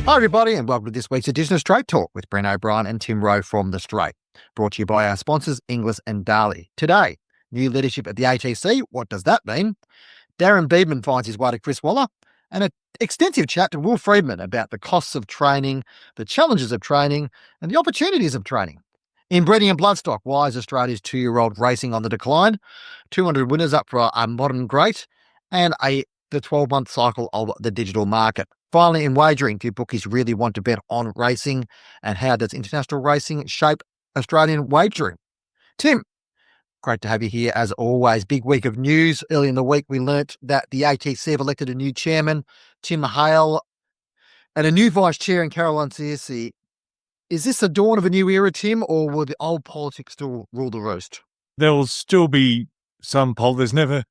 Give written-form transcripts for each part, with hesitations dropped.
Hi, everybody, and welcome to this week's edition of Straight Talk with Bren and Tim Rowe from The Straight, brought to you by our sponsors, Inglis and Darley. Today, new leadership at the ATC. What does that mean? Darren Beadman finds his way to Chris Waller, and an extensive chat to Will Freedman about the costs of training, the challenges of training, and the opportunities of training. Inbreeding and bloodstock, why is Australia's 2-year-old racing on the decline? 200 winners up for a modern great, and the 12-month cycle of the digital market. Finally, in wagering, do bookies really want to bet on racing? And how does international racing shape Australian wagering? Tim, great to have you here as always. Big week of news. Early in the week, we learnt that the ATC have elected a new chairman, Tim Hale, and a new vice chair in Caroline Searcy. Is this the dawn of a new era, Tim, or will the old politics still rule the roost? There will still be some there's never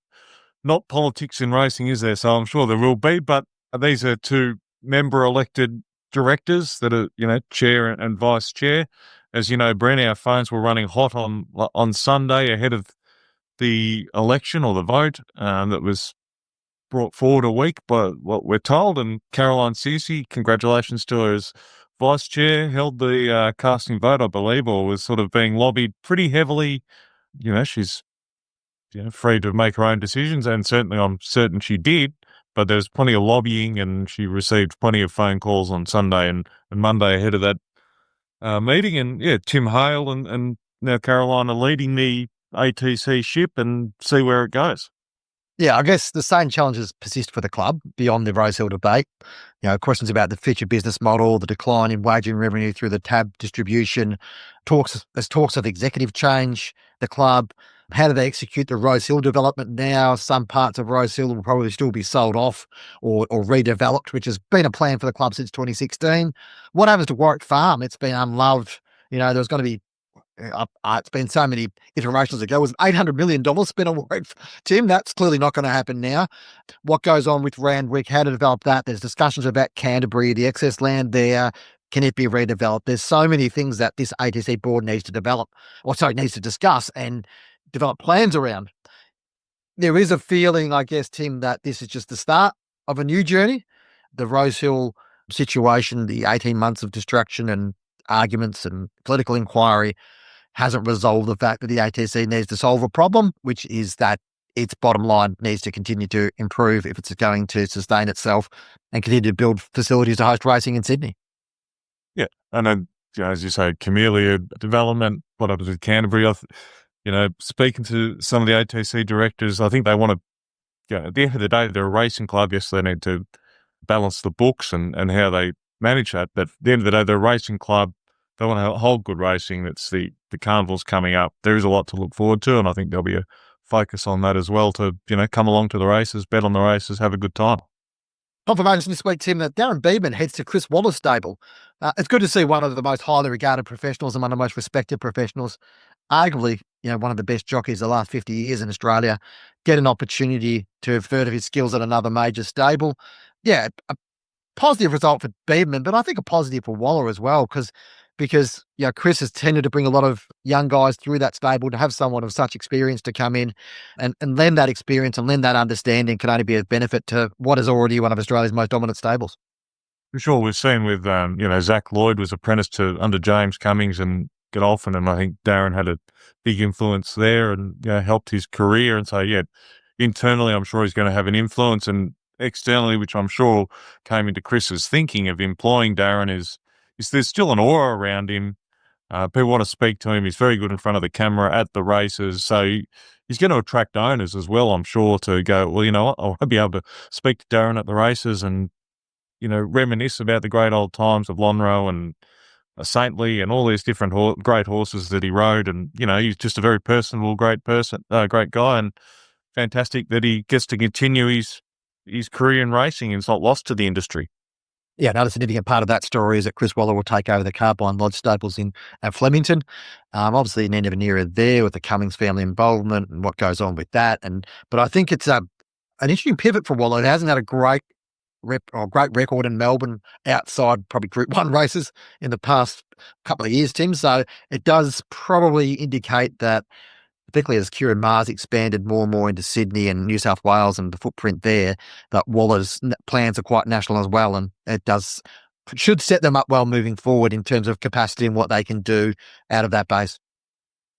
not politics in racing, is there? So I'm sure there will be, but these are two member-elected directors that are, chair and vice chair. As you know, Bren, our phones were running hot on Sunday ahead of the election or the vote that was brought forward a week by what we're told. And Caroline Searcy, congratulations to her as vice chair, held the casting vote, I believe, or was sort of being lobbied pretty heavily. She's free to make her own decisions, and certainly I'm certain she did. But there's plenty of lobbying, and she received plenty of phone calls on Sunday and Monday ahead of that meeting. And Tim Hale and now Caroline are leading the ATC ship, and see where it goes. Yeah, I guess the same challenges persist for the club beyond the Rosehill debate. Questions about the future business model, the decline in wagering revenue through the tab distribution, there's talks of executive change, the club. How do they execute the Rosehill development now? Some parts of Rosehill will probably still be sold off or redeveloped, which has been a plan for the club since 2016. What happens to Warwick Farm? It's been unloved. There's going to be it's been so many iterations ago. It was $800 million spent on Warwick. Tim, that's clearly not going to happen now. What goes on with Randwick? How to develop that? There's discussions about Canterbury, the excess land there. Can it be redeveloped? There's so many things that this ATC board needs to needs to discuss and develop plans around. There is a feeling, I guess, Tim, that this is just the start of a new journey. The Rosehill situation, the 18 months of distraction and arguments and political inquiry hasn't resolved the fact that the ATC needs to solve a problem, which is that its bottom line needs to continue to improve if it's going to sustain itself and continue to build facilities to host racing in Sydney. Yeah, and then, as you say, Camellia development, what happens with Canterbury? Speaking to some of the ATC directors, I think they want to, at the end of the day, they're a racing club. Yes, they need to balance the books and how they manage that. But at the end of the day, they're a racing club. They want to hold good racing. That's the carnival's coming up. There is a lot to look forward to, and I think there'll be a focus on that as well to, come along to the races, bet on the races, have a good time. Confirmation this week, Tim, that Darren Beadman heads to Chris Waller's stable. It's good to see one of the most highly regarded professionals and one of the most respected professionals, arguably, one of the best jockeys the last 50 years in Australia, get an opportunity to further his skills at another major stable. Yeah, a positive result for Beadman, but I think a positive for Waller as well, because Chris has tended to bring a lot of young guys through that stable. To have someone of such experience to come in and lend that experience and lend that understanding can only be a benefit to what is already one of Australia's most dominant stables. For sure, we've seen with, Zach Lloyd was apprenticed under James Cummings and Godolphin, and I think Darren had a big influence there and helped his career. And so, internally, I'm sure he's going to have an influence, and externally, which I'm sure came into Chris's thinking of employing Darren, is there's still an aura around him. People want to speak to him. He's very good in front of the camera at the races. So he's going to attract owners as well, I'm sure, to go, well, you know what, I'll be able to speak to Darren at the races and, reminisce about the great old times of Lonhro and Saintly and all these different great horses that he rode. And, he's just a very personable, great guy, and fantastic that he gets to continue his career in racing and it's not lost to the industry. Yeah, another significant part of that story is that Chris Waller will take over the Carbine Lodge stables at Flemington. Obviously, an end of an era there with the Cummings family involvement and what goes on with that. But I think it's an interesting pivot for Waller. It hasn't had a great record in Melbourne outside probably Group 1 races in the past couple of years, Tim. So it does probably indicate that, particularly as Kieran Mars expanded more and more into Sydney and New South Wales and the footprint there, that Waller's plans are quite national as well. And it does should set them up well moving forward in terms of capacity and what they can do out of that base.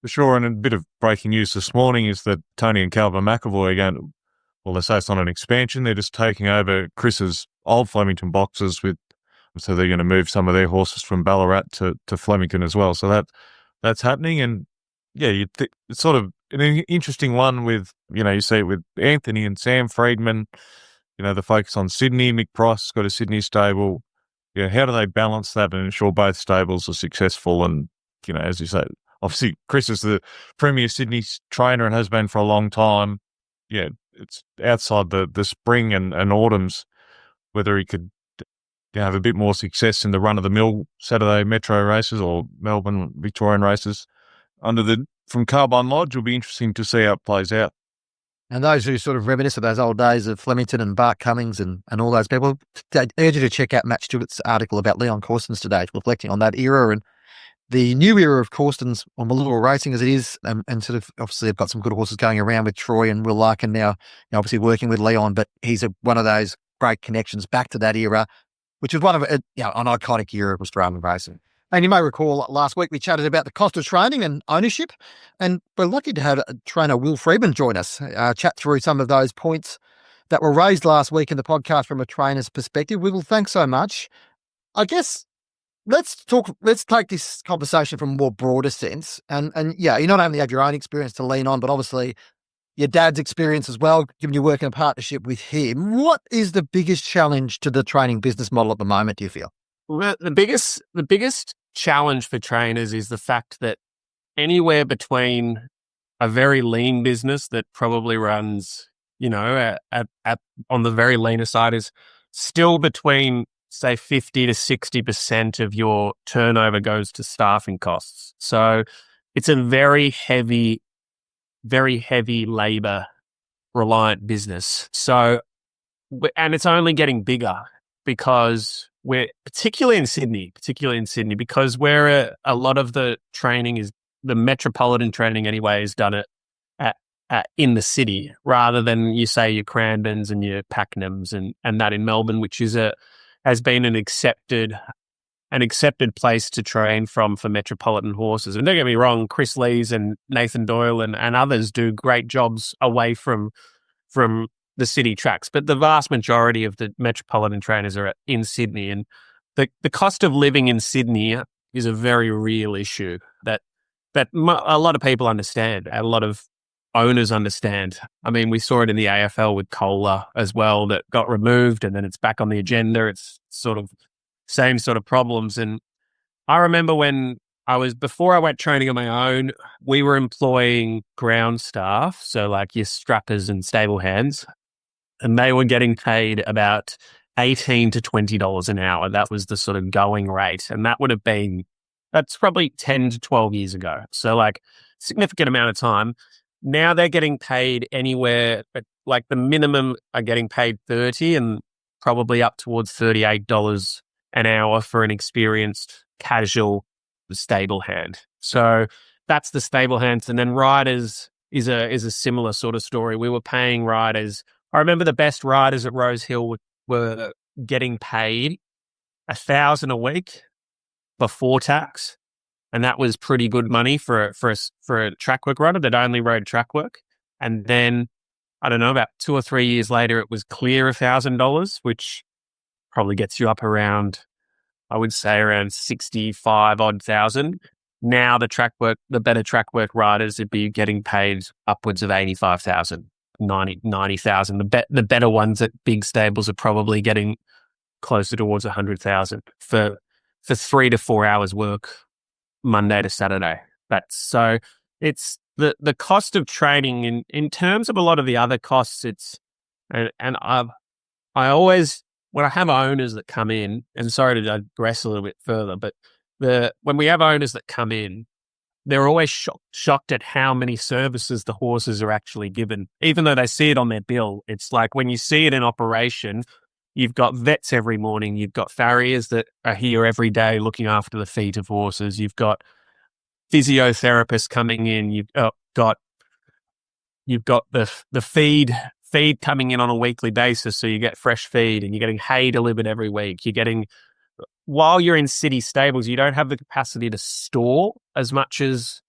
For sure. And a bit of breaking news this morning is that Tony and Calvin McAvoy are going to, well, they say it's not an expansion. They're just taking over Chris's old Flemington boxes so they're going to move some of their horses from Ballarat to Flemington as well. So that's happening. And yeah, it's sort of an interesting one with, you see it with Anthony and Sam Freedman, the focus on Sydney. Mick Price has got a Sydney stable. Yeah, how do they balance that and ensure both stables are successful? And, as you say, obviously Chris is the premier Sydney trainer and has been for a long time. Yeah, it's outside the spring and autumns, whether he could have a bit more success in the run-of-the-mill Saturday Metro races or Melbourne Victorian races from Carbine Lodge will be interesting to see how it plays out. And those who sort of reminisce of those old days of Flemington and Bart Cummings and all those people, I urge you to check out Matt Stewart's article about Leon Corstens today, reflecting on that era and the new era of Corstens on Malua Racing as it is, and sort of obviously they've got some good horses going around with Troy and Will Larkin now, obviously working with Leon, but he's one of those great connections back to that era, which was one of an iconic era of Australian racing. And you may recall last week we chatted about the cost of training and ownership, and we're lucky to have trainer Will Freedman join us, chat through some of those points that were raised last week in the podcast from a trainer's perspective. Will, thanks so much. I guess let's take this conversation from a more broader sense. And yeah, you not only have your own experience to lean on, but obviously your dad's experience as well, given you work in a partnership with him. What is the biggest challenge to the training business model at the moment, do you feel? Well, the biggest challenge for trainers is the fact that anywhere between a very lean business that probably runs, on the very leaner side is still between, say, 50 to 60% of your turnover goes to staffing costs. So it's a very heavy labor reliant business. So, and it's only getting bigger because we're particularly in Sydney, because where a lot of the training is, the metropolitan training anyway, is done in the city rather than your Cranbons and your Pakenhams and that in Melbourne, which has been an accepted place to train for metropolitan horses. And don't get me wrong, Chris Lees and Nathan Doyle and others do great jobs away from the city tracks, but the vast majority of the metropolitan trainers are in Sydney, and the cost of living in Sydney is a very real issue that a lot of people understand, a lot of owners understand. I mean, we saw it in the AFL with Kohler as well, that got removed and then it's back on the agenda. It's sort of same sort of problems. And I remember before I went training on my own, we were employing ground staff, so like your strappers and stable hands, and they were getting paid about $18 to $20 an hour. That was the sort of going rate. And that's probably 10 to 12 years ago. So like significant amount of time. Now they're getting paid anywhere, like the minimum are getting paid $30 and probably up towards $38 an hour for an experienced casual stable hand. So that's the stable hands. And then riders is a similar sort of story. We were paying riders. I remember the best riders at Rose Hill were getting paid $1,000 a week before tax, and that was pretty good money for a track work rider that only rode track work. And then I don't know, about 2 or 3 years later, it was clear $1,000, which probably gets you up around, I would say, around 65 odd thousand. Now the better track work riders would be getting paid upwards of 85,000. 90,000. The better ones at big stables are probably getting closer towards 100,000 for 3 to 4 hours work Monday to Saturday. It's the cost of training in terms of a lot of the other costs. I always, when I have owners that come in, and sorry to digress a little bit further, but when we have owners that come in, they're always shocked at how many services the horses are actually given. Even though they see it on their bill, it's like when you see it in operation, you've got vets every morning, you've got farriers that are here every day looking after the feet of horses, you've got physiotherapists coming in, you've got the feed coming in on a weekly basis, so you get fresh feed, and you're getting hay delivered every week. You're getting while you're in city stables, you don't have the capacity to store as much as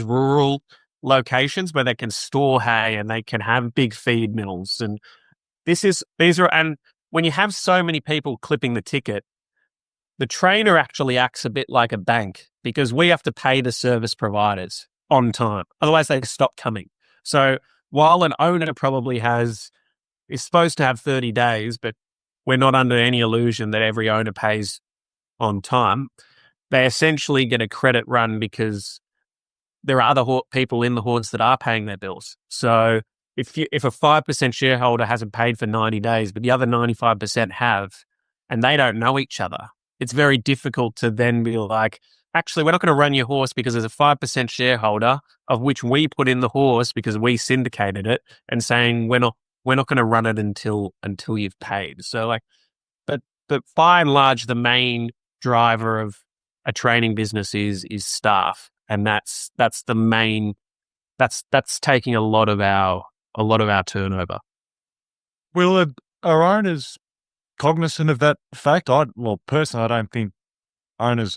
rural locations where they can store hay and they can have big feed mills. And and when you have so many people clipping the ticket, the trainer actually acts a bit like a bank because we have to pay the service providers on time. Otherwise they stop coming. So while an owner probably is supposed to have 30 days, but we're not under any illusion that every owner pays on time, they essentially get a credit run because there are other people in the hordes that are paying their bills. So if a 5% shareholder hasn't paid for 90 days, but the other 95% have, and they don't know each other, it's very difficult to then be like, actually, we're not going to run your horse because there's a 5% shareholder of which we put in the horse because we syndicated it, and saying we're not going to run it until you've paid. So but by and large, the main driver of a training business is staff, and that's the main that's taking a lot of our turnover. Will are owners cognizant of that fact? Personally, I don't think owners.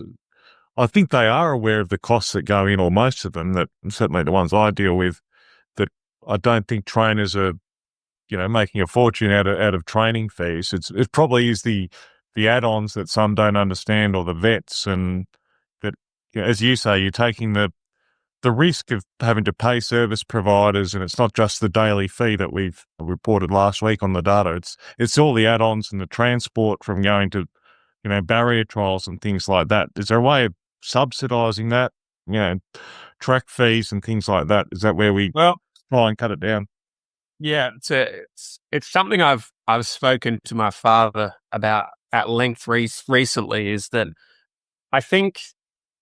I think they are aware of the costs that go in, or most of them. That certainly the ones I deal with. That I don't think trainers are, making a fortune out of training fees. It probably is the add-ons that some don't understand, or the vets, and that, as you say, you're taking the risk of having to pay service providers, and it's not just the daily fee that we've reported last week on the data. It's all the add-ons and the transport from going to, barrier trials and things like that. Is there a way of subsidising that? Track fees and things like that. Is that where we try and cut it down? Yeah, it's something I've spoken to my father about at length recently. Is that I think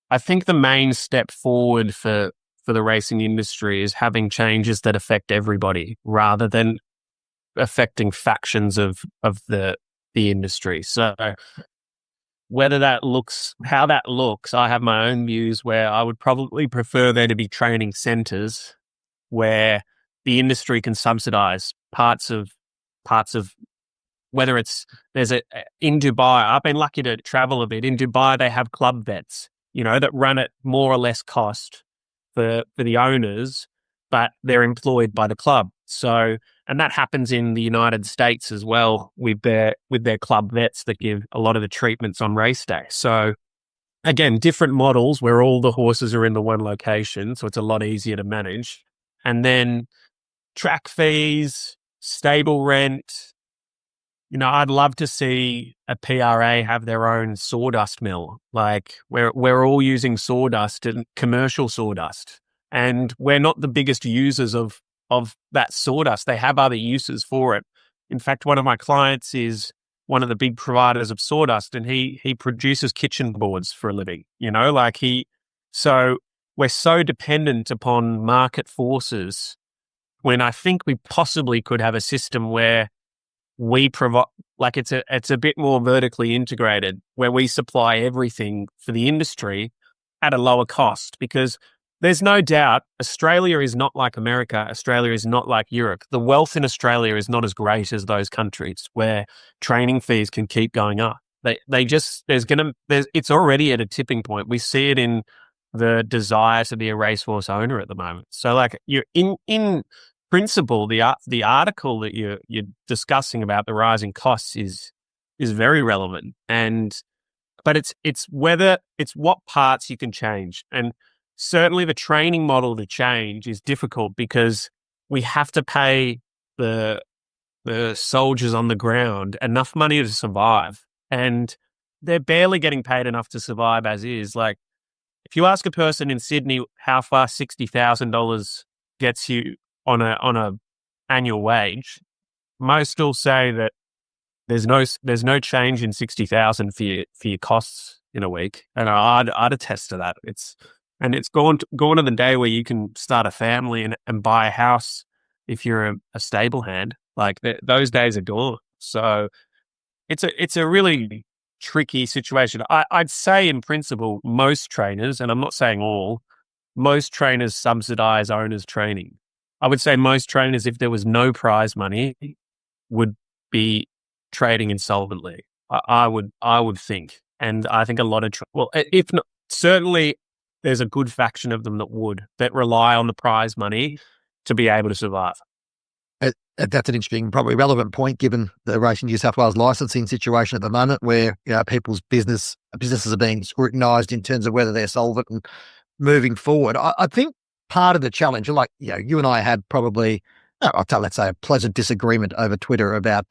the main step forward for the racing industry is having changes that affect everybody rather than affecting factions of the industry. So how that looks, I have my own views where I would probably prefer there to be training centres where the industry can subsidize parts of whether in Dubai. I've been lucky to travel a bit. In Dubai, they have club vets, that run at more or less cost for the owners, but they're employed by the club. So, and that happens in the United States as well with their club vets that give a lot of the treatments on race day. So again, different models where all the horses are in the one location. So it's a lot easier to manage. And then track fees, stable rent. I'd love to see a PRA have their own sawdust mill. Like we're all using sawdust and commercial sawdust, and we're not the biggest users of that sawdust. They have other uses for it. In fact, one of my clients is one of the big providers of sawdust, and he produces kitchen boards for a living. So we're so dependent upon market forces when I think we possibly could have a system where we provide, it's a bit more vertically integrated, where we supply everything for the industry at a lower cost, because there's no doubt Australia is not like America. Australia is not like Europe. The wealth in Australia is not as great as those countries where training fees can keep going up. It's already at a tipping point. We see it in the desire to be a racehorse owner at the moment. So you're in principle, the article that you're discussing about the rising costs is very relevant, but it's what parts you can change, and certainly the training model to change is difficult because we have to pay the soldiers on the ground enough money to survive, and they're barely getting paid enough to survive as is. Like if you ask a person in Sydney how far $60,000 gets you on a annual wage, most will say that there's no change in 60,000 for your costs in a week, and I'd attest to that. It's gone to the day where you can start a family and buy a house if you're a stable hand. Those days are gone. So it's a really tricky situation. I'd say in principle most trainers, and I'm not saying all, most trainers subsidize owners' training. I would say most trainers, if there was no prize money, would be trading insolvently. I would think, and I think a lot of if not, certainly there's a good faction of them that rely on the prize money to be able to survive. That's an interesting, probably relevant point, given the Racing New South Wales licensing situation at the moment, where people's businesses are being scrutinised in terms of whether they're solvent and moving forward. I think part of the challenge, like you and I had probably, let's say, a pleasant disagreement over Twitter about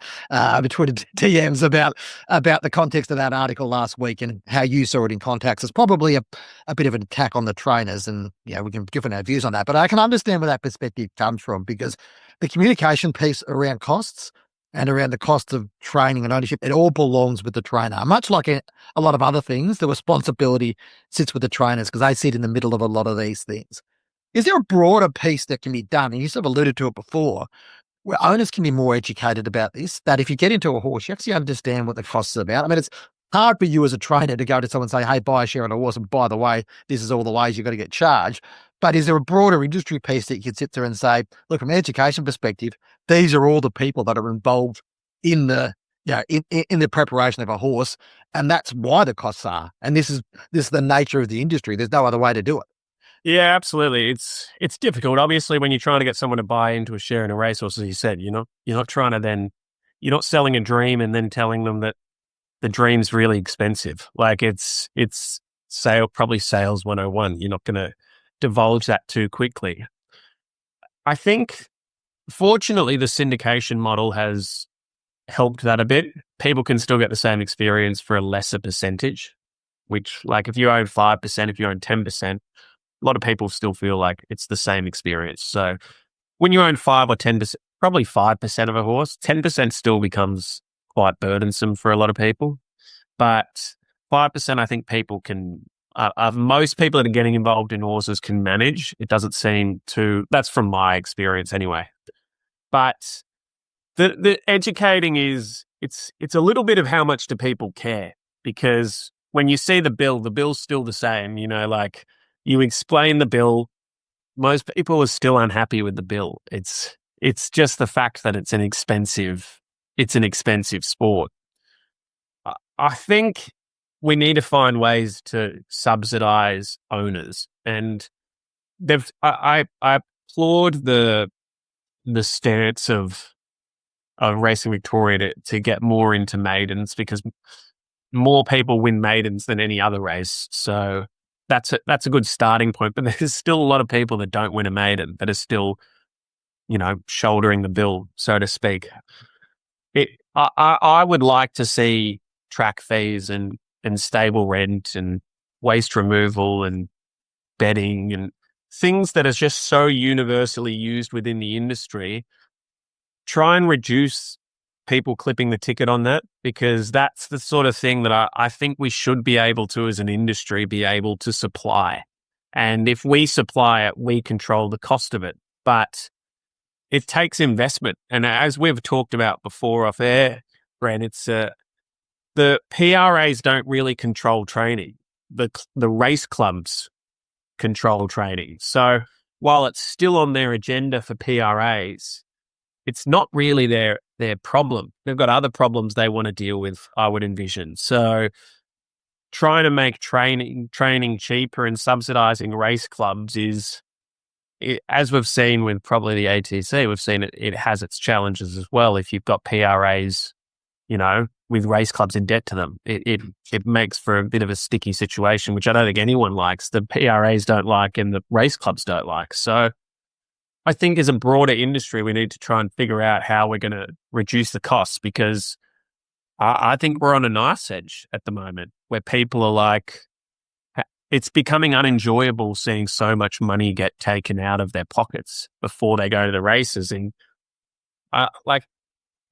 Twitter DMs about the context of that article last week and how you saw it in context. It's probably a bit of an attack on the trainers, and we can give our views on that. But I can understand where that perspective comes from, because the communication piece around costs and around the cost of training and ownership, it all belongs with the trainer. Much like a lot of other things, the responsibility sits with the trainers because they sit in the middle of a lot of these things. Is there a broader piece that can be done? And you sort of alluded to it before, where owners can be more educated about this, that if you get into a horse, you actually understand what the costs are about. I mean, it's hard for you as a trainer to go to someone and say, hey, buy a share on a horse, and by the way, this is all the ways you've got to get charged. But is there a broader industry piece that you can sit there and say, look, from an education perspective, these are all the people that are involved in the in the preparation of a horse, and that's why the costs are. And this is the nature of the industry. There's no other way to do it. Yeah, absolutely. It's difficult. Obviously, when you're trying to get someone to buy into a share in a racehorse, as you said, you're not trying to you're not selling a dream and then telling them that the dream's really expensive. Like it's probably sales 101. You're not going to divulge that too quickly. I think, fortunately, the syndication model has helped that a bit. People can still get the same experience for a lesser percentage, which, like, if you own 5%, if you own 10%, a lot of people still feel like it's the same experience. So when you own 5 or 10%, probably 5% of a horse, 10% still becomes quite burdensome for a lot of people. But 5%, I think people can, most people that are getting involved in horses can manage. It doesn't seem to, that's from my experience anyway. But the educating is, it's a little bit of how much do people care, because when you see the bill's still the same, like you explain the bill, most people are still unhappy with the bill. It's just the fact that it's an expensive sport. I think we need to find ways to subsidize owners, and I applaud the stance of Racing Victoria to get more into maidens, because more people win maidens than any other race. So that's a good starting point. But there's still a lot of people that don't win a maiden that are still, shouldering the bill, so to speak. I would like to see track fees and stable rent and waste removal and bedding and things that are just so universally used within the industry. Try and reduce people clipping the ticket on that, because that's the sort of thing that I think we should be able to, as an industry, be able to supply. And if we supply it, we control the cost of it. But it takes investment. And as we've talked about before off air, Bren, it's the PRAs don't really control training. The race clubs control training. So while it's still on their agenda for PRAs, it's not really their problem. They've got other problems they want to deal with, I would envision. So trying to make training cheaper and subsidizing race clubs is, as we've seen with probably the ATC, we've seen it has its challenges as well. If you've got PRAs, with race clubs in debt to them, it makes for a bit of a sticky situation, which I don't think anyone likes. The PRAs don't like and the race clubs don't like. So I think as a broader industry, we need to try and figure out how we're going to reduce the costs, because I think we're on a knife edge at the moment where people are like, it's becoming unenjoyable seeing so much money get taken out of their pockets before they go to the races. And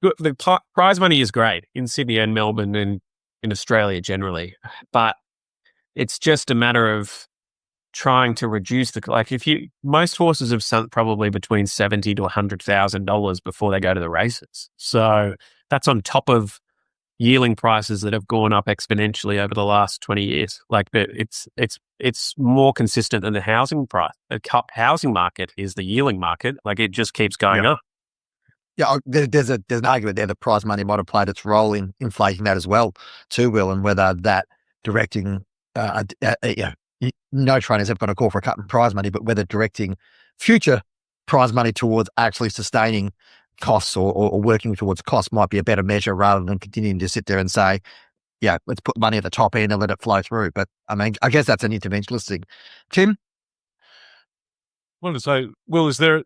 the prize money is great in Sydney and Melbourne and in Australia generally, but it's just a matter of trying to reduce most horses have sunk probably between $70,000 to $100,000 before they go to the races. So that's on top of yearling prices that have gone up exponentially over the last 20 years. Like it's more consistent than the housing price. The housing market is the yearling market. Like it just keeps going up. there's an argument there that prize money might have played its role in inflating that as well, too, Will, and whether that directing, no trainers have got a call for a cut in prize money, but whether directing future prize money towards actually sustaining costs or working towards costs might be a better measure rather than continuing to sit there and say, let's put money at the top end and let it flow through. But I mean, I guess that's an interventionist thing. Tim? I want to say, Will, is there,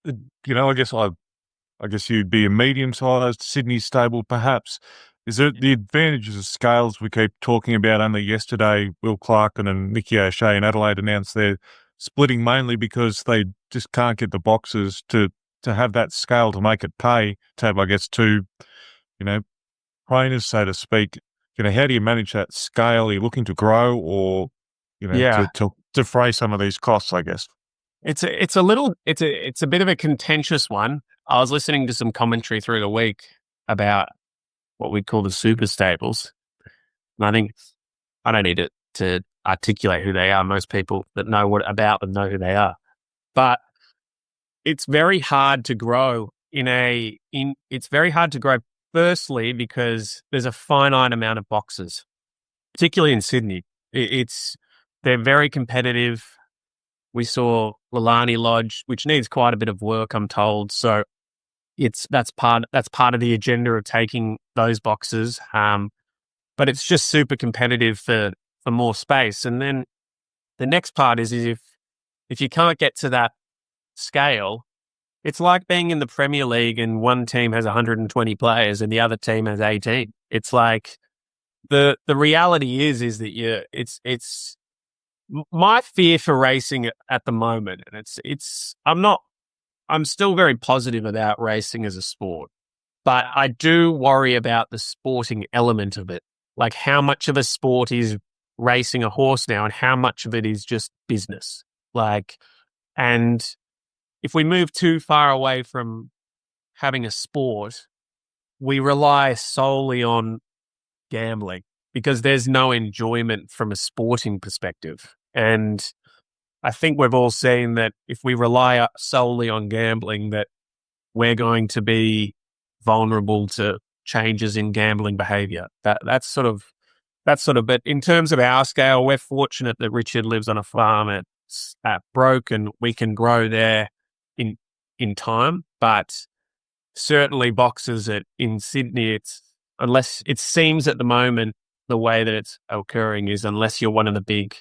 I guess you'd be a medium-sized Sydney stable, perhaps. Is there the advantages of scales we keep talking about? Only yesterday, Will Clarkin and Nicky O'Shea in Adelaide announced they're splitting mainly because they just can't get the boxes to have that scale to make it pay, to have, I guess, two, trainers, so to speak. How do you manage that scale? Are you looking to grow or, to defray some of these costs, I guess? It's a bit of a contentious one. I was listening to some commentary through the week about what we call the super stables. And I think I don't need to articulate who they are. Most people that know about them know who they are. But it's very hard to grow it's very hard to grow, firstly, because there's a finite amount of boxes, particularly in Sydney. They're very competitive. We saw Lilani Lodge, which needs quite a bit of work, I'm told. So that's part of the agenda of taking those boxes. But it's just super competitive for more space. And then the next part is if you can't get to that scale, it's like being in the Premier League and one team has 120 players and the other team has 18. It's like the reality is that it's my fear for racing at the moment, and I'm still very positive about racing as a sport, but I do worry about the sporting element of it. Like how much of a sport is racing a horse now and how much of it is just business? And if we move too far away from having a sport, we rely solely on gambling because there's no enjoyment from a sporting perspective. And I think we've all seen that if we rely solely on gambling, that we're going to be vulnerable to changes in gambling behavior. That's sort of, but in terms of our scale, we're fortunate that Richard lives on a farm at Broke and we can grow there in time. But certainly boxes in Sydney, unless it seems at the moment, the way that it's occurring is unless you're one of the big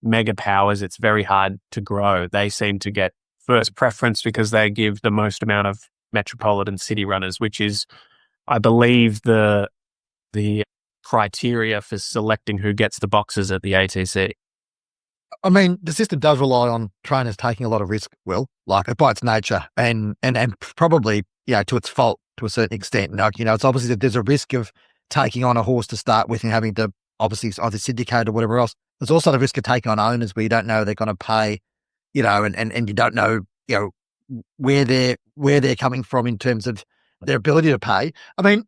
mega powers, it's very hard to grow. They seem to get first preference because they give the most amount of metropolitan city runners, which is, I believe, the criteria for selecting who gets the boxes at the ATC. I mean, the system does rely on trainers taking a lot of risk, Will, by its nature, and probably, to its fault to a certain extent. It's obviously that there's a risk of taking on a horse to start with and having to obviously either syndicate or whatever else. There's also the risk of taking on owners where you don't know they're going to pay, and you don't know, where they're coming from in terms of their ability to pay. I mean,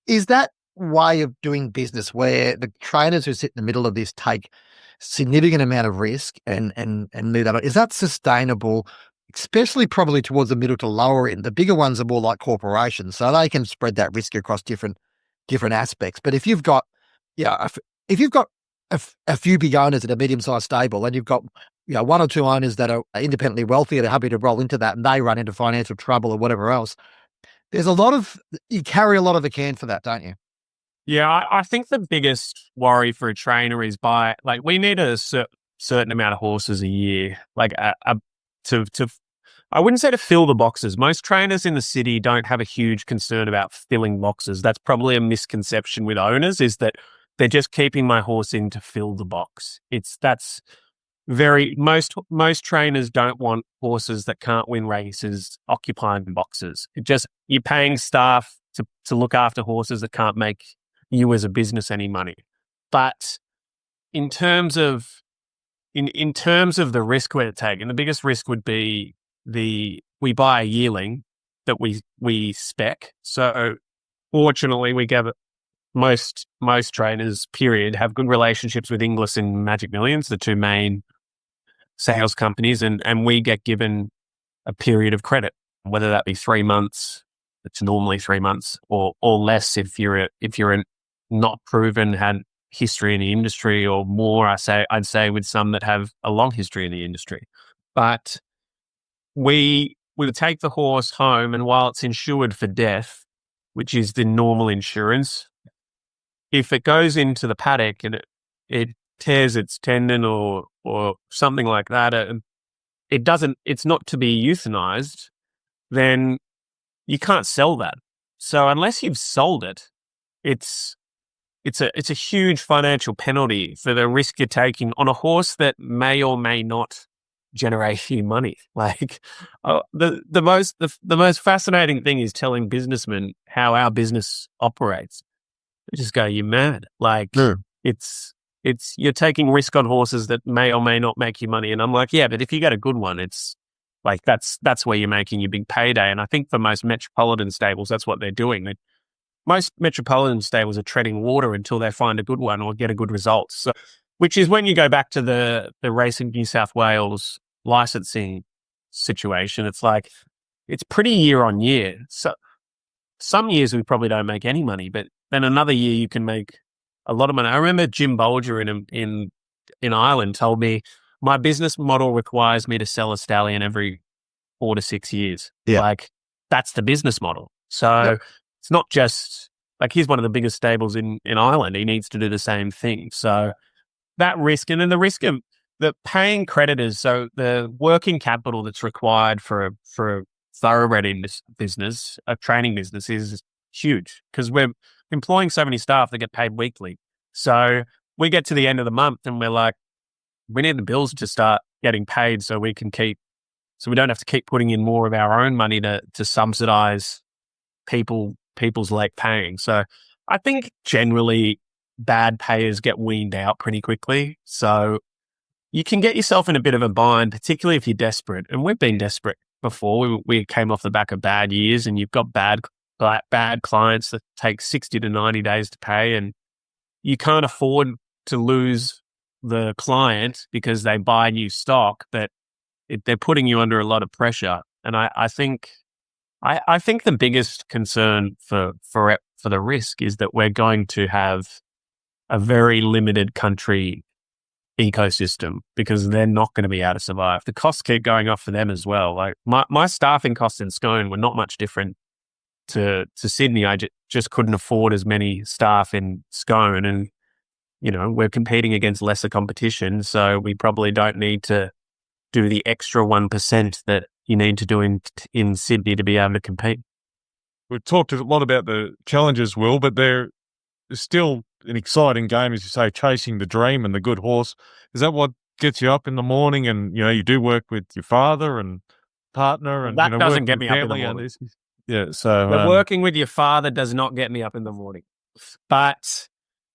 is that way of doing business where the trainers who sit in the middle of this take significant amount of risk and leave that on, is that sustainable, especially probably towards the middle to lower end? The bigger ones are more like corporations, so they can spread that risk across different aspects. But if you've got, a few big owners at a medium-sized stable, and you've got one or two owners that are independently wealthy, they're happy to roll into that, and they run into financial trouble or whatever else. You carry a lot of the can for that, don't you? Yeah, I think the biggest worry for a trainer is we need a certain amount of horses a year, I wouldn't say to fill the boxes. Most trainers in the city don't have a huge concern about filling boxes. That's probably a misconception with owners, is that they're just keeping my horse in to fill the box. Most trainers don't want horses that can't win races occupying boxes. You're paying staff to look after horses that can't make you as a business any money. But in terms of the risk we're taking, the biggest risk would be we buy a yearling that we spec. So fortunately, we get most trainers, period, have good relationships with Inglis and Magic Millions, the two main sales companies, and we get given a period of credit, whether that be 3 months, It's normally 3 months or less if you're not proven, had history in the industry, or more. I'd say with some that have a long history in the industry. But we would take the horse home, and while it's insured for death, which is the normal insurance, if it goes into the paddock and it tears its tendon or something like that, it's not to be euthanized, then you can't sell that. So unless you've sold it, it's a huge financial penalty for the risk you're taking on a horse that may or may not generate you money. Like the most fascinating thing is telling businessmen how our business operates. They just go, "You're mad." Like it's you're taking risk on horses that may or may not make you money. And I'm like, yeah, but if you get a good one, it's like that's where you're making your big payday. And I think for most metropolitan stables, that's what they're doing. Most metropolitan stables are treading water until they find a good one or get a good result. So, which is when you go back to the Racing New South Wales licensing situation. It's like, it's pretty year on year. So some years we probably don't make any money, but then another year you can make a lot of money. I remember Jim Bolger in Ireland told me, my business model requires me to sell a stallion every 4 to 6 years. Yeah. Like, that's the business model. So it's not just like, he's one of the biggest stables in Ireland. He needs to do the same thing. So that risk, and then the risk of the paying creditors. So the working capital that's required for a thoroughbred in this business, a training business, is huge because we're employing so many staff that get paid weekly. So we get to the end of the month and we're like, we need the bills to start getting paid so we don't have to keep putting in more of our own money to subsidize people's late paying. So I think generally bad payers get weaned out pretty quickly. So you can get yourself in a bit of a bind, particularly if you're desperate. And we've been desperate before. We came off the back of bad years, and you've got bad clients that take 60 to 90 days to pay, and you can't afford to lose the client because they buy new stock, that they're putting you under a lot of pressure. And I think the biggest concern for the risk is that we're going to have a very limited country ecosystem because they're not going to be able to survive. The costs keep going up for them as well. Like my staffing costs in Scone were not much different to Sydney. I just couldn't afford as many staff in Scone, and we're competing against lesser competition, so we probably don't need to do the extra 1% that you need to do in Sydney to be able to compete. We've talked a lot about the challenges, Will, but they're still an exciting game, as you say, chasing the dream and the good horse. Is that what gets you up in the morning? And you do work with your father and partner, and that doesn't get me up in the morning. Yeah, so working with your father does not get me up in the morning.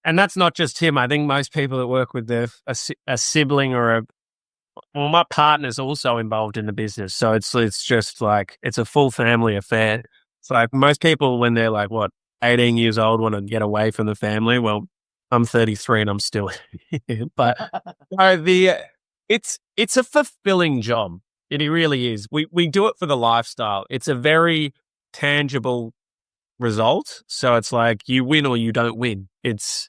And that's not just him. I think most people that work with a sibling or my partner's also involved in the business. So it's just like, it's a full family affair. It's like most people, when they're like, 18 years old, want to get away from the family. Well, I'm 33 and I'm still here. But it's a fulfilling job. It really is. We do it for the lifestyle. It's a very tangible result. So it's like you win or you don't win. It's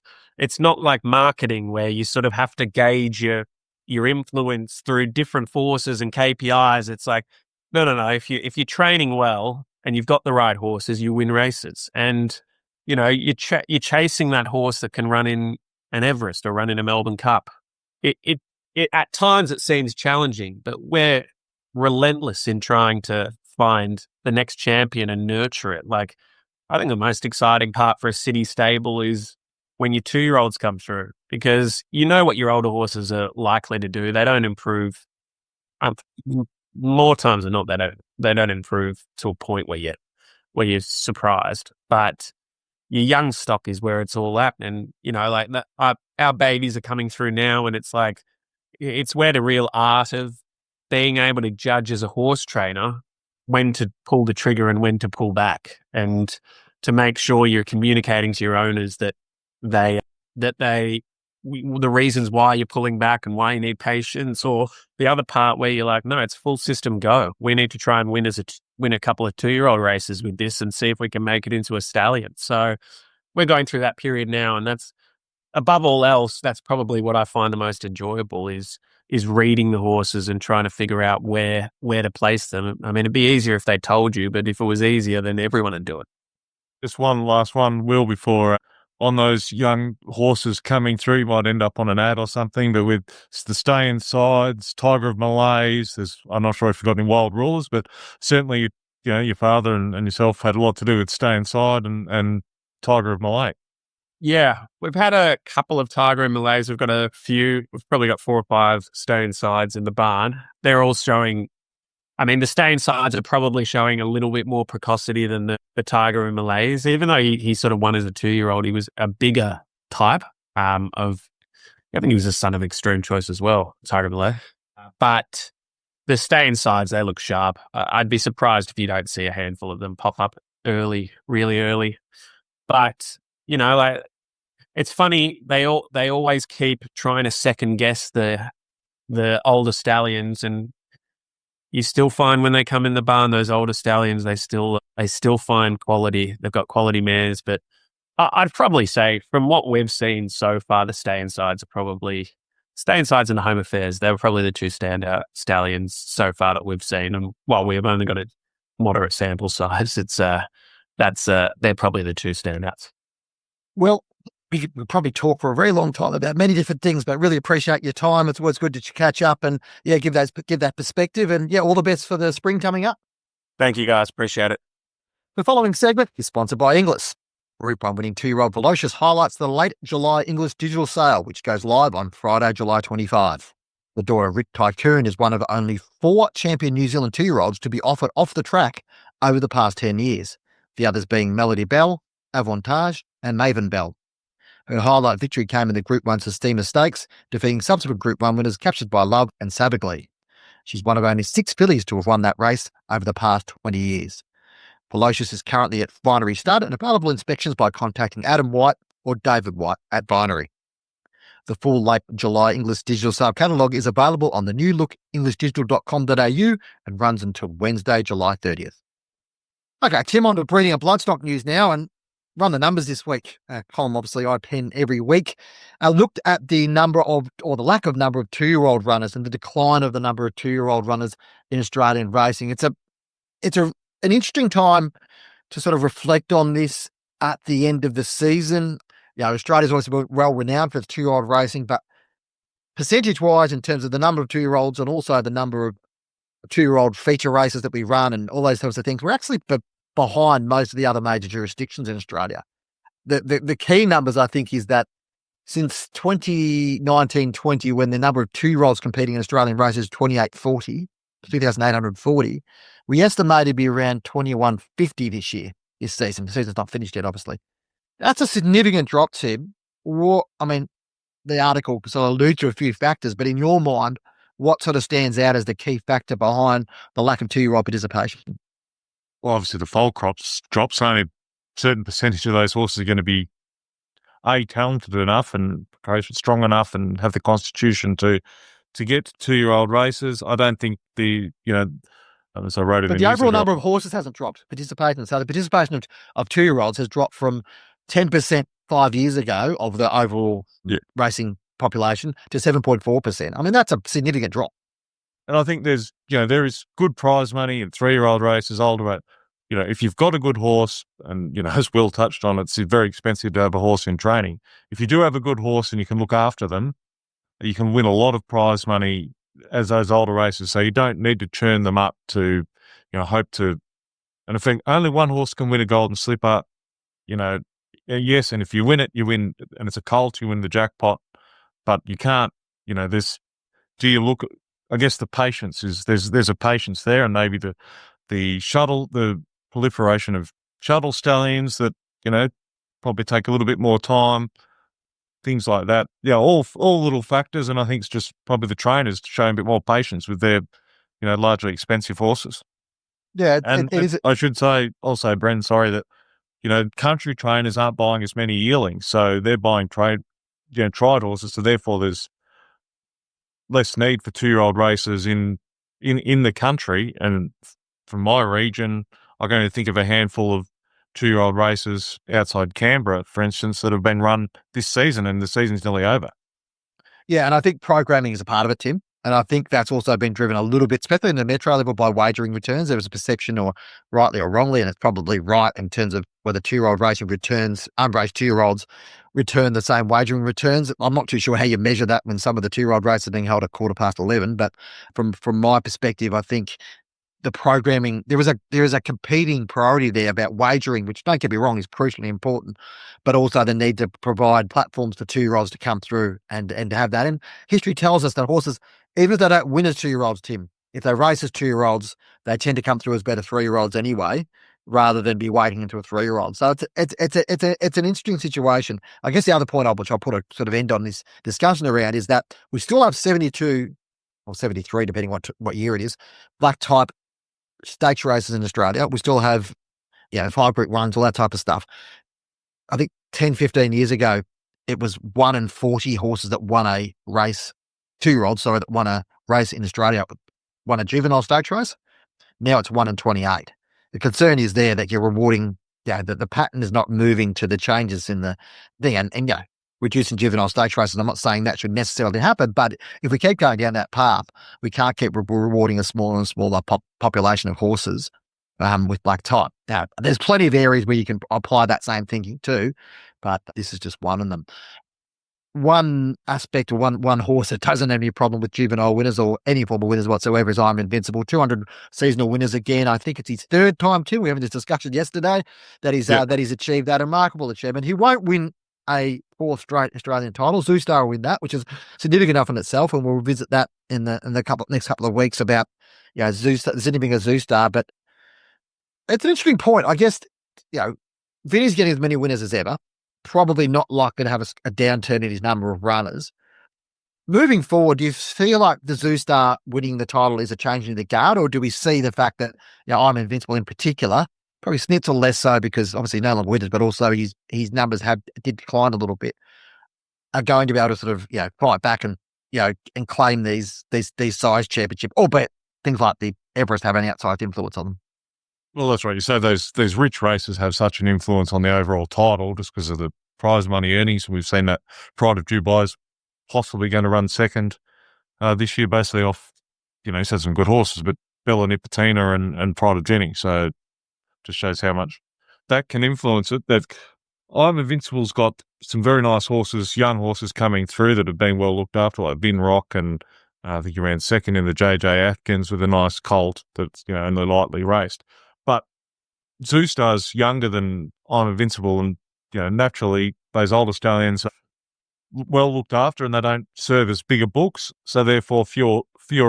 not like marketing where you sort of have to gauge your influence through different forces and KPIs. It's like, no. If you're training well and you've got the right horses, you win races. And you're chasing that horse that can run in an Everest or run in a Melbourne Cup. It at times it seems challenging, but we're relentless in trying to find the next champion and nurture it. Like, I think the most exciting part for a city stable is when your 2-year-olds come through, because what your older horses are likely to do. They don't improve. More times than not, they don't improve to a point where you're surprised. But your young stock is where it's all at, and our babies are coming through now, and it's like it's where the real art of being able to judge as a horse trainer when to pull the trigger and when to pull back, and to make sure you're communicating to your owners that the reasons why you're pulling back and why you need patience, or the other part where you're like, no, it's full system go. We need to try and win as win a couple of 2-year-old races with this and see if we can make it into a stallion. So we're going through that period now, and that's, above all else, that's probably what I find the most enjoyable is reading the horses and trying to figure out where to place them. I mean, it'd be easier if they told you, but if it was easier, then everyone would do it. Just one last one, Will, before on those young horses coming through, you might end up on an ad or something, but with the Stay Insides, Tiger of Malays, I'm not sure if you've got any wild rulers, but certainly, your father and yourself had a lot to do with Stay Inside and Tiger of Malay. Yeah, we've had a couple of Tiger and Malays. We've got a few. We've probably got 4 or 5 Stay Insides in the barn. They're all showing. I mean, the Stay Insides are probably showing a little bit more precocity than the Tiger and Malays. Even though he sort of won as a 2-year-old, he was a bigger type of. I think he was a son of Extreme Choice as well, Tiger Malay. But the Stay Insides, they look sharp. I'd be surprised if you don't see a handful of them pop up early, really early. But like, it's funny, they always keep trying to second guess the older stallions, and you still find when they come in the barn, those older stallions, they still find quality. They've got quality mares, but I'd probably say from what we've seen so far, the Stay Insides and the Home Affairs. They were probably the 2 standout stallions so far that we've seen. And while we've only got a moderate sample size, they're probably the 2 standouts. Well, we could probably talk for a very long time about many different things, but really appreciate your time. It's always good to catch up and give that perspective, and all the best for the spring coming up. Thank you, guys. Appreciate it. The following segment is sponsored by Inglis. Group 1 winning 2-year-old Velocious highlights the late July Inglis digital sale, which goes live on Friday, July 25. The Dora Rick Tycoon is one of only 4 champion New Zealand 2-year-olds to be offered off the track over the past 10 years. The others being Melody Bell, Avantage, and Maven Bell. Her highlight victory came in the Group 1 Sistema Stakes, defeating subsequent Group 1 winners Captured by Love and Sabagli. She's one of only 6 fillies to have won that race over the past 20 years. Velocious is currently at Binary Stud and available inspections by contacting Adam White or David White at Binary. The full late July English digital sale catalogue is available on the new look englishdigital.com.au and runs until Wednesday, July 30th. Okay, Tim, on to breeding and bloodstock news now, and run the numbers this week. Column, obviously, I pen every week. I looked at the number of, or the lack of number of 2-year-old runners and the decline of the number of 2-year-old runners in Australian racing. It's an interesting time to sort of reflect on this at the end of the season. Australia's obviously well renowned for its 2-year-old racing, but percentage-wise, in terms of the number of 2-year-olds and also the number of 2-year-old feature races that we run and all those types of things, we're actually behind most of the other major jurisdictions in Australia. The key numbers, I think, is that since 2019-20, when the number of 2-year-olds competing in Australian races is 2,840, we estimate it'd be around 2,150 this season. The season's not finished yet, obviously. That's a significant drop, Tim. The article sort of alludes to a few factors, but in your mind, what sort of stands out as the key factor behind the lack of 2-year-old participation? Well, obviously the foal crops drops. Only a certain percentage of those horses are going to be talented enough and strong enough and have the constitution to get to 2-year-old races. I don't think as I wrote it. But the overall number of horses hasn't dropped. Participation. So the participation of 2-year-olds has dropped from 10% 5 years ago of the overall racing population to 7.4%. That's a significant drop. And I think there is good prize money in 3-year-old races, older. If you've got a good horse, and as Will touched on, it's very expensive to have a horse in training. If you do have a good horse and you can look after them, you can win a lot of prize money as those older races. So you don't need to churn them up to, hope to. And if only one horse can win a Golden Slipper, yes, and if you win it, you win, and it's a colt, you win the jackpot. But you can't. Do you look? I guess the patience is there's a patience there, and maybe the proliferation of shuttle stallions that probably take a little bit more time, things like that. Yeah, all little factors, and I think it's just probably the trainers showing a bit more patience with their largely expensive horses. Yeah, and it is. I should say also, Bren, sorry that country trainers aren't buying as many yearlings, so they're buying tried horses, so therefore there's less need for 2-year-old races in the country, and from my region, I can only think of a handful of 2-year-old races outside Canberra, for instance, that have been run this season, and the season's nearly over. Yeah, and I think programming is a part of it, Tim. And I think that's also been driven a little bit, especially in the metro level, by wagering returns. There was a perception, or rightly or wrongly, and it's probably right in terms of whether 2-year-old racing returns, unraced 2-year-olds return the same wagering returns. I'm not too sure how you measure that when some of the 2-year-old races are being held at 11:15. But from my perspective, I think the programming, there is a competing priority there about wagering, which, don't get me wrong, is crucially important, but also the need to provide platforms for 2-year-olds to come through and to have that. And history tells us that horses, even if they don't win as 2-year-olds, Tim, if they race as 2-year-olds, they tend to come through as better 3-year-olds anyway, rather than be waiting into a 3-year-old. So it's an interesting situation. I guess the other point, which I'll put a sort of end on this discussion around, is that we still have 72 or 73, depending what year it is, black type stakes races in Australia. We still have, 5 group ones, all that type of stuff. I think 10, 15 years ago, it was 1 in 40 horses that won a race, 2-year-olds, sorry, that won a race in Australia, won a juvenile stakes race. Now it's 1 in 28. The concern is there that you're rewarding, that the pattern is not moving to the changes in the thing. And reducing juvenile stakes races, I'm not saying that should necessarily happen, but if we keep going down that path, we can't keep rewarding a smaller and smaller population of horses with black type. Now, there's plenty of areas where you can apply that same thinking too, but this is just one of them. One aspect, or one horse that doesn't have any problem with juvenile winners or any form of winners whatsoever is I'm Invincible. 200 seasonal winners again. I think it's his 3rd time too. We were having this discussion yesterday that he's achieved that remarkable achievement. He won't win a 4th straight Australian title. Zoustar will win that, which is significant enough in itself, and we'll revisit that in the next couple of weeks about Zoustar, being a Zoustar. But it's an interesting point. I guess Vinny's getting as many winners as ever. Probably not likely to have a downturn in his number of runners. Moving forward, do you feel like the Zoustar winning the title is a change in the guard, or do we see the fact that I'm Invincible in particular, probably Snitzel less so because obviously no longer winners, but also his numbers did decline a little bit, are going to be able to sort of fight back and and claim these size championship, albeit things like the Everest have an outsized influence on them. Well, that's right. You say those rich races have such an influence on the overall title just because of the prize money earnings. We've seen that Pride of Dubai's possibly going to run second this year, basically off, he's had some good horses, but Bella Nipotina and Pride of Jenny. So it just shows how much that can influence it. I'm Invincible's got some very nice horses, young horses coming through that have been well looked after, like Vin Rock, and I think he ran second in the JJ Atkins with a nice colt that's, only lightly raced. But Zoustar's younger than I'm Invincible, and naturally those old Australians are well looked after and they don't serve as bigger books, so therefore fewer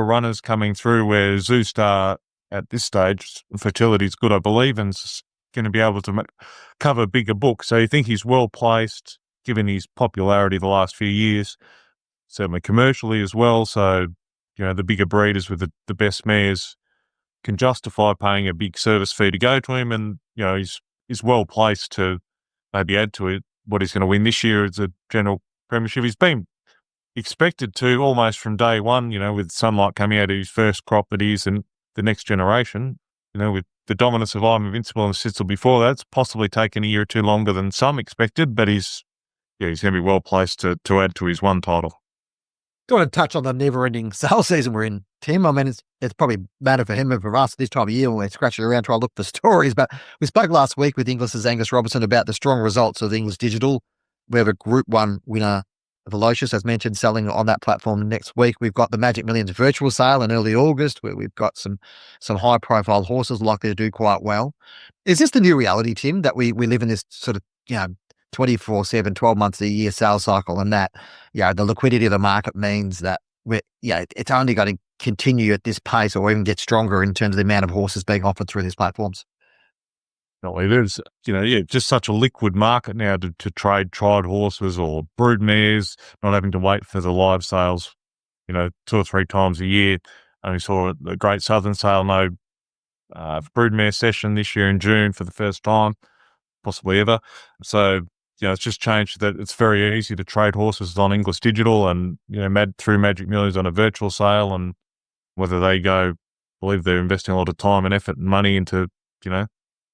runners coming through, where Zoustar at this stage, fertility's good, I believe, and is going to be able to cover bigger books. So you think he's well placed, given his popularity the last few years, certainly commercially as well. So, the bigger breeders with the best mares can justify paying a big service fee to go to him, and he's well placed to maybe add to it what he's going to win this year as a general premiership. He's been expected to almost from day one, with Sunlight coming out of his first crop that he's in the next generation, with the dominance of I'm Invincible and Sitzel before that. It's possibly taken a year or two longer than some expected, but he's going to be well placed to add to his one title. I want to touch on the never-ending sales season we're in, Tim. I mean, it's probably better for him and for us this time of year when we're scratching around trying to look for stories. But we spoke last week with Inglis's Angus Robertson about the strong results of Inglis Digital. We have a Group 1 winner, Velocious, as mentioned, selling on that platform next week. We've got the Magic Millions virtual sale in early August, where we've got some high-profile horses likely to do quite well. Is this the new reality, Tim, that we live in this sort of, 24/7, 12 months a year sales cycle, and that, the liquidity of the market means that it's only going to continue at this pace or even get stronger in terms of the amount of horses being offered through these platforms? No, there's, just such a liquid market now to trade tried horses or brood mares, not having to wait for the live sales, 2 or 3 times a year. And we saw the Great Southern Sale, no broodmare session this year in June for the first time, possibly ever. So, it's just changed that it's very easy to trade horses on Inglis Digital and, through Magic Millions on a virtual sale, and whether they go believe they're investing a lot of time and effort and money into,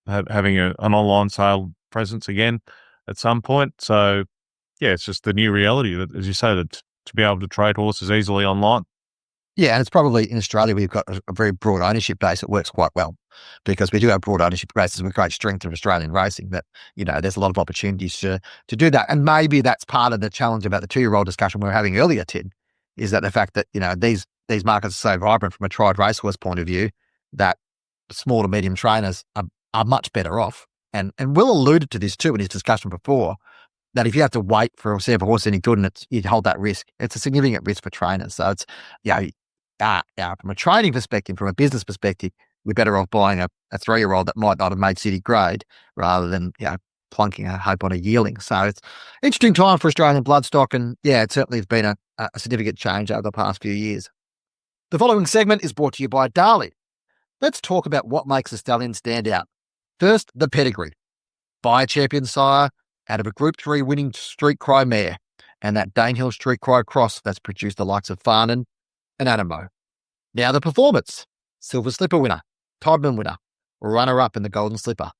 having an online sale presence again at some point. So, yeah, it's just the new reality that, as you say, that to be able to trade horses easily online. Yeah, and it's probably in Australia, we've got a very broad ownership base. It works quite well because we do have broad ownership bases with great strength of Australian racing. That there's a lot of opportunities to do that, and maybe that's part of the challenge about the 2-year-old discussion we were having earlier, Tim, is that the fact that these markets are so vibrant from a tried racehorse point of view that small to medium trainers are much better off. And Will alluded to this too in his discussion before, that if you have to wait for a horse any good and you hold that risk, it's a significant risk for trainers. So it's from a training perspective, from a business perspective, we're better off buying a 3-year-old that might not have made city grade rather than plunking a hope on a yearling. So it's interesting time for Australian bloodstock, and it certainly has been a significant change over the past few years. The following segment is brought to you by Darley. Let's talk about what makes a stallion stand out. First, the pedigree. Buy a champion sire out of a Group 3 winning Street Cry mare, and that Danehill Street Cry cross that's produced the likes of Farnan and Animo. Now the performance. Silver Slipper winner, Todman winner, runner-up in the Golden Slipper.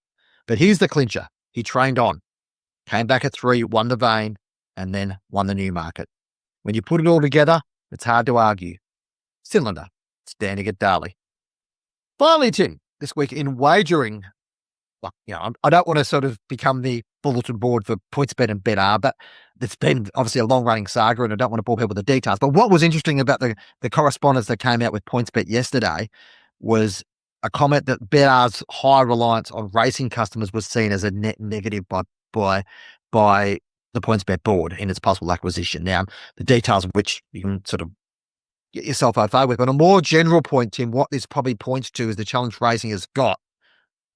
But here's the clincher. He trained on, came back at 3, won the Vane, and then won the Newmarket. When you put it all together, it's hard to argue. Cylinder, standing at Darley. Finally, Tim, this week in wagering, I don't want to sort of become the bulletin board for PointsBet and BetR, but it's been obviously a long-running saga, and I don't want to bore people with the details. But what was interesting about the correspondence that came out with PointsBet yesterday was a comment that BetR's high reliance on racing customers was seen as a net negative by the PointsBet board in its possible acquisition. Now, the details of which you can sort of get yourself au fait with. But on a more general point, Tim, what this probably points to is the challenge racing has got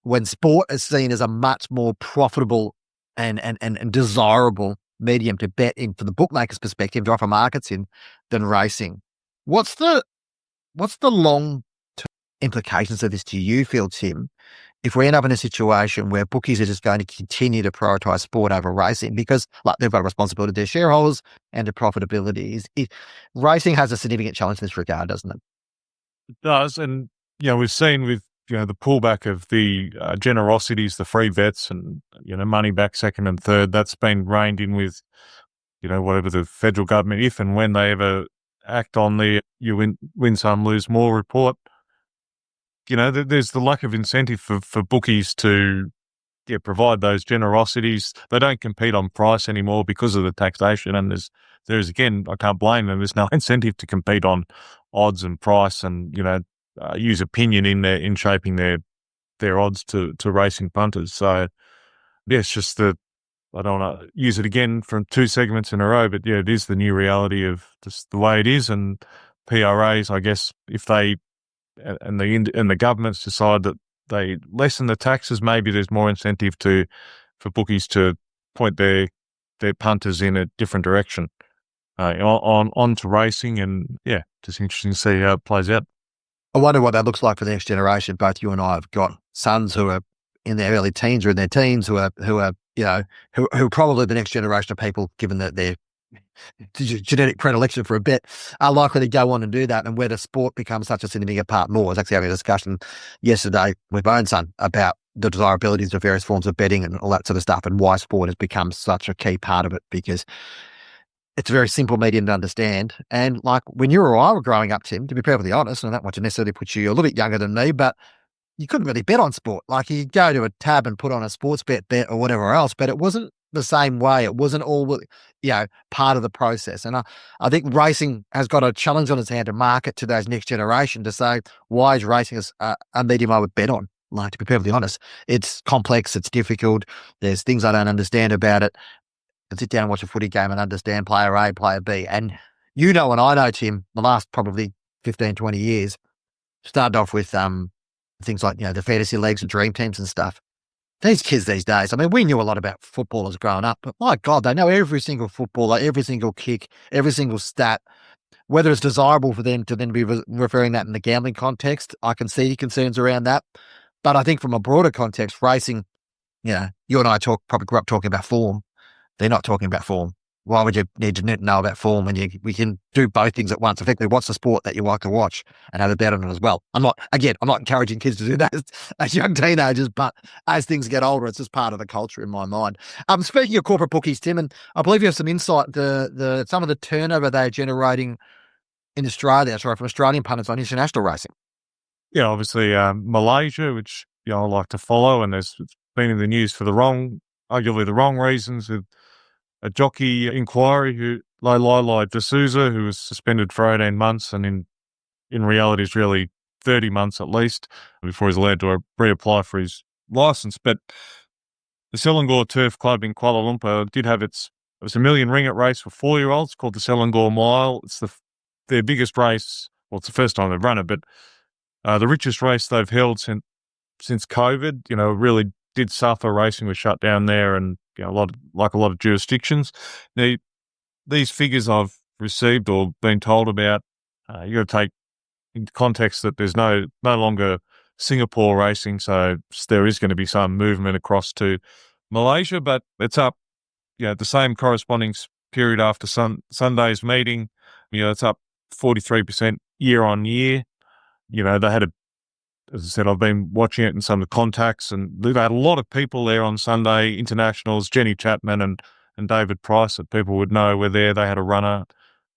when sport is seen as a much more profitable and desirable medium to bet in from the bookmakers' perspective, to offer markets in, than racing. What's the long-term implications of this do you feel, Tim, if we end up in a situation where bookies are just going to continue to prioritise sport over racing because they've got a responsibility to their shareholders and to profitability? Racing has a significant challenge in this regard, doesn't it? It does, and we've seen with the pullback of the generosities, the free bets, and money back second and third. That's been reined in with whatever the federal government, if and when they ever act on the you win some, lose more report. There's the lack of incentive for bookies to provide those generosities. They don't compete on price anymore because of the taxation, and there's again, I can't blame them. There's no incentive to compete on odds and price, and use opinion in shaping their odds to racing punters. So it's just that I don't want to use it again from 2 segments in a row, but it is the new reality of just the way it is. And PRAs, I guess, if they and the governments decide that they lessen the taxes, maybe there's more incentive for bookies to point their punters in a different direction on to racing. And just interesting to see how it plays out. I wonder what that looks like for the next generation. Both you and I have got sons who are in their early teens or in their teens who are probably the next generation of people, given that their genetic predilection for a bet, are likely to go on and do that, and whether sport becomes such a significant part more. I was actually having a discussion yesterday with my own son about the desirabilities of various forms of betting and all that sort of stuff, and why sport has become such a key part of it, because it's a very simple medium to understand. And when you or I were growing up, Tim, to be perfectly honest, and I don't want to necessarily put you a little bit younger than me, but you couldn't really bet on sport. You go to a tab and put on a sports bet or whatever else, but it wasn't the same way. It wasn't all, part of the process. And I think racing has got a challenge on its hand to market to those next generation to say, why is racing a medium I would bet on? To be perfectly honest, it's complex, it's difficult. There's things I don't understand about it. I sit down and watch a footy game and understand player A, player B. And and I know, Tim, the last probably 15, 20 years, started off with things like, the fantasy leagues and dream teams and stuff. These kids these days, we knew a lot about footballers growing up, but my God, they know every single footballer, every single kick, every single stat. Whether it's desirable for them to then be referring that in the gambling context, I can see concerns around that. But I think from a broader context, racing, you and I probably grew up talking about form. They're not talking about form. why would you need to know about form when we can do both things at once? Effectively, what's the sport that you like to watch and have a bet on it as well? I'm not encouraging kids to do that as young teenagers, but as things get older, it's just part of the culture in my mind. Speaking of corporate bookies, Tim, and I believe you have some insight the some of the turnover they're generating in Australia, from Australian punters on international racing. Yeah, obviously Malaysia, which I like to follow, and it's been in the news for arguably the wrong reasons, with a jockey inquiry who Lai D'Souza, who was suspended for 18 months and in reality is really 30 months at least before he's allowed to reapply for his licence. But the Selangor Turf Club in Kuala Lumpur did have it was a $1 million ringgit race for 4-year-olds called the Selangor Mile. It's their biggest race. Well, it's the first time they've run it, but the richest race they've held since COVID. Really did suffer. Racing was shut down there, and a lot of jurisdictions. These figures I've received or been told about, you got to take into context that there's no longer Singapore racing, so there is going to be some movement across to Malaysia, but it's up. The same corresponding period after Sunday's meeting, it's up 43% year on year. They had as I said, I've been watching it in some of the contacts, and they've had a lot of people there on Sunday, internationals. Jenny Chapman and David Price, that people would know were there. They had a runner.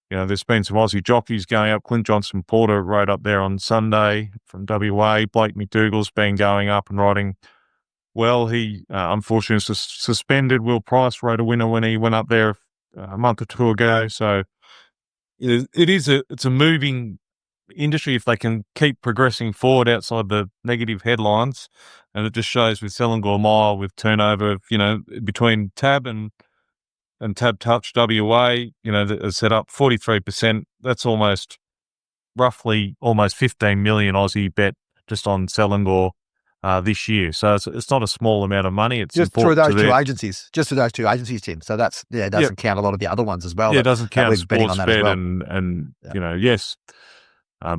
There's been some Aussie jockeys going up. Clint Johnson Porter rode up there on Sunday from WA. Blake McDougall's been going up and riding well. He unfortunately was suspended. Will Price rode a winner when he went up there a month or two ago. So it's a moving industry if they can keep progressing forward outside the negative headlines. And it just shows with Selangor Mile, with turnover, between Tab and Tab Touch WA, that set up 43%. That's roughly almost 15 million Aussie bet just on Selangor this year. So it's not a small amount of money. It's just through those two agencies. Just through those two agencies, Tim. So that's it doesn't count a lot of the other ones as well. Yeah, it doesn't count Sportsbet well. and yes.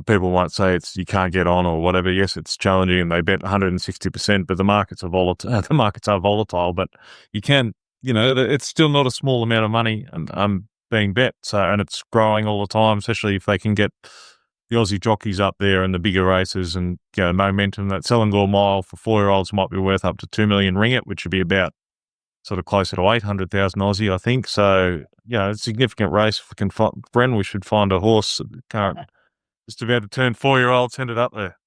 People might say you can't get on or whatever. Yes, it's challenging, and they bet 160%, but the markets are volatile. The markets are volatile, but you can, it's still not a small amount of money and being bet. So, and it's growing all the time, especially if they can get the Aussie jockeys up there and the bigger races and momentum. That Selangor Mile for 4-year-olds might be worth up to 2 million ringgit, which would be about sort of closer to 800,000 Aussie, I think. So, it's a significant race. If we can find Bren, we should find a horse just about to turn 4-year-old, send it up there.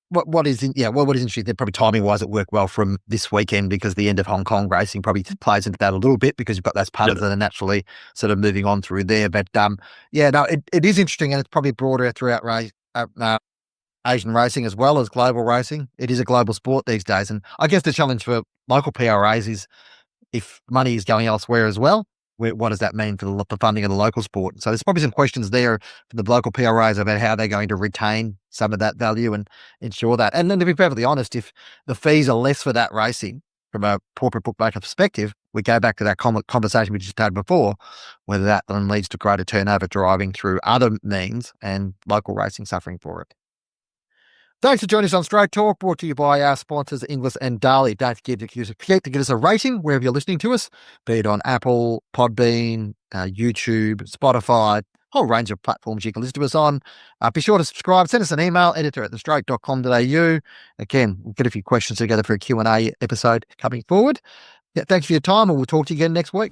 What is interesting, that probably timing-wise it worked well from this weekend, because the end of Hong Kong racing probably plays into that a little bit, because you've got those punters that are naturally sort of moving on through there. But it is interesting, and it's probably broader throughout Asian racing as well as global racing. It is a global sport these days, and I guess the challenge for local PRAs is, if money is going elsewhere as well, what does that mean for the funding of the local sport? So there's probably some questions there for the local PRAs about how they're going to retain some of that value and ensure that. And then, to be perfectly honest, if the fees are less for that racing from a corporate bookmaker perspective, we go back to that conversation we just had before, whether that then leads to greater turnover driving through other means and local racing suffering for it. Thanks for joining us on Straight Talk, brought to you by our sponsors, Inglis and Darley. Don't forget to give us a rating wherever you're listening to us, be it on Apple, Podbean, YouTube, Spotify, whole range of platforms you can listen to us on. Be sure to subscribe. Send us an email, editor@thestraight.com.au. Again, we'll get a few questions together for a Q&A episode coming forward. Thanks for your time, and we'll talk to you again next week.